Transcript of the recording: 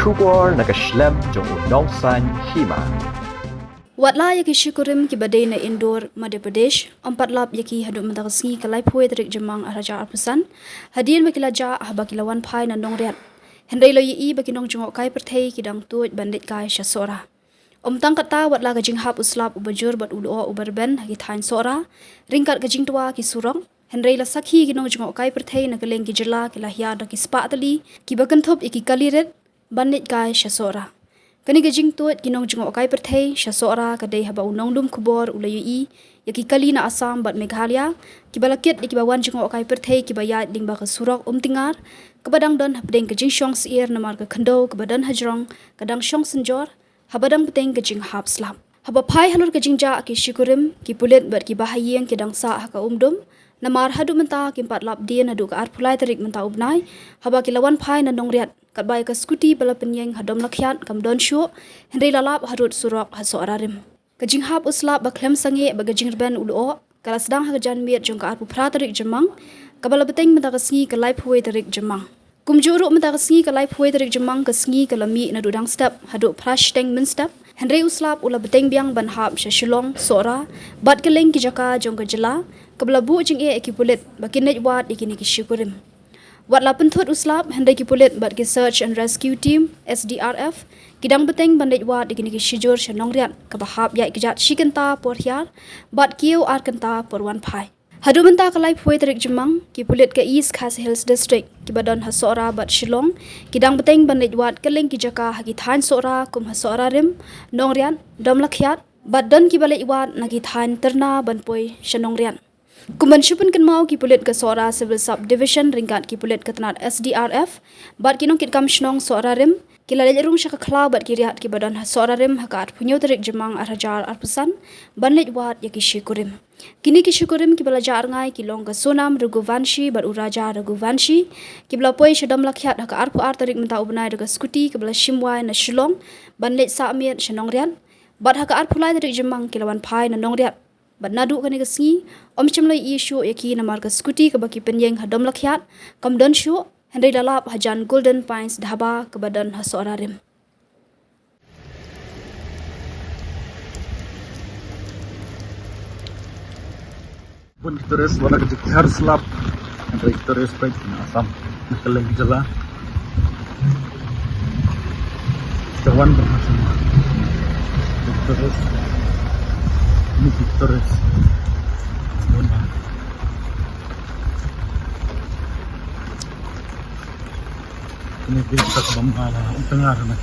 Shubor nakaslem jong unongsan Hima. Watla yaki Kurim Kiba na indoor Madhya Pradesh, 4 lap yaki hadut mentagasngi kalai puai terik jemang araja arpusan, hadir makilaja habakilawan pai na nongriat. Henry lo yi baki Nongjngohkai Pyrthei kidang Tuid bandit kai Sohra. Tang kata Watla gajing hap uslap ubajur bat ulo ubarben hagi thain Sohra, ringkat gajing tua ki surong, Henry la sakhi ki Nongjngohkai Pyrthei na keleng ki jela ki lahya da ki spa tali, ki bakenthop iki kaliret bandit kai Sohra. Kani gajing Tuid ki Nongjngohkai Pyrthei Sohra kadai haba unongdum kubor ulayui yaki kali na Assam bat Meghalaya ki balakit ki bawan Nongjngohkai Pyrthei ki bayat ding ba ka surok tingar kabadang don habdeng gajing shong sier na marga khando kabadan hajrong kadang shong senjor habadang peteng gajing hap slap haba pai halur gajing ja ki Kurim ki pulit bat ki bahayeng ki dang sa haka na mar hadu menta ki 4 lap dia na du ka arpulai tarik menta ubnai haba ki lawan pai na nongriat kat bai ka skuti bala penyeng hadom lakhyat kam don shu Henry lalap harut surok Sohra rim gajing hap uslap ba klem sange ba gajing rben ulo kala sedang hajan miet jong ka arpu pra tarik jemang kabala beteng menta kasngi ka live huai tarik jemang kumjuru menta kasngi ka live huai tarik jemang ka sngi kalami na dudang step hadu prash teng min step Henry uslap ula beteng biang ban hap shilong Sohra bat keleng ki jaka jong ka jela kabla bu jing ki pulit bakinet wat ikini ki Kurim Watla penthut uslap Henry ki pulit bat ki search and rescue team SDRF kidang beteng bandit wat ikini ki shijur shanongriat ka bahap yai kijat shikenta por hiar bat kiu ar kenta por wan pai hadu menta kalai puai tarik jemang ki pulit ke East Khas Hills district ki badan Sohra bat Shillong kidang beteng bandit wat keleng ki jaka hagi thain Sohra kum Sohra rim nongrian dom lakhyat bat don ki balai wat nagi thain terna ban poi shanongrian Kumban shupun kan mau ki pulit ke Sohra Civil Subdivision ringkat ki pulit ke tenat SDRF bat kinong kit kam shnong Sohra rim kila lejerung syaka klau bat ki riat ki badan Sohra rim hakat punyo tarik jemang arhajar arpusan banlit wat ya ki Kurim kini ki Kurim ki belajar Rngai ki long ke Sonam Raghuvanshi bat uraja Raghuvanshi ki belapoi syadam lakhyat haka arpu ar tarik menta ubnai daga skuti ke bela shimwai na Shillong banlit saamiat shanongriat bat haka arpulai tarik jemang kilawan pai na nongriat bat nadu kani kasngi chimlai issue yaki na marga skuti ke baki penyeng hadom lakhyat kam don shu Henry lalap hajan Golden Pines dhaba ke badan Sohra rim pun terus wala ke har slap Henry terus baik Assam keleng jela kawan berhasil terus terus ini bisa kembali tengah na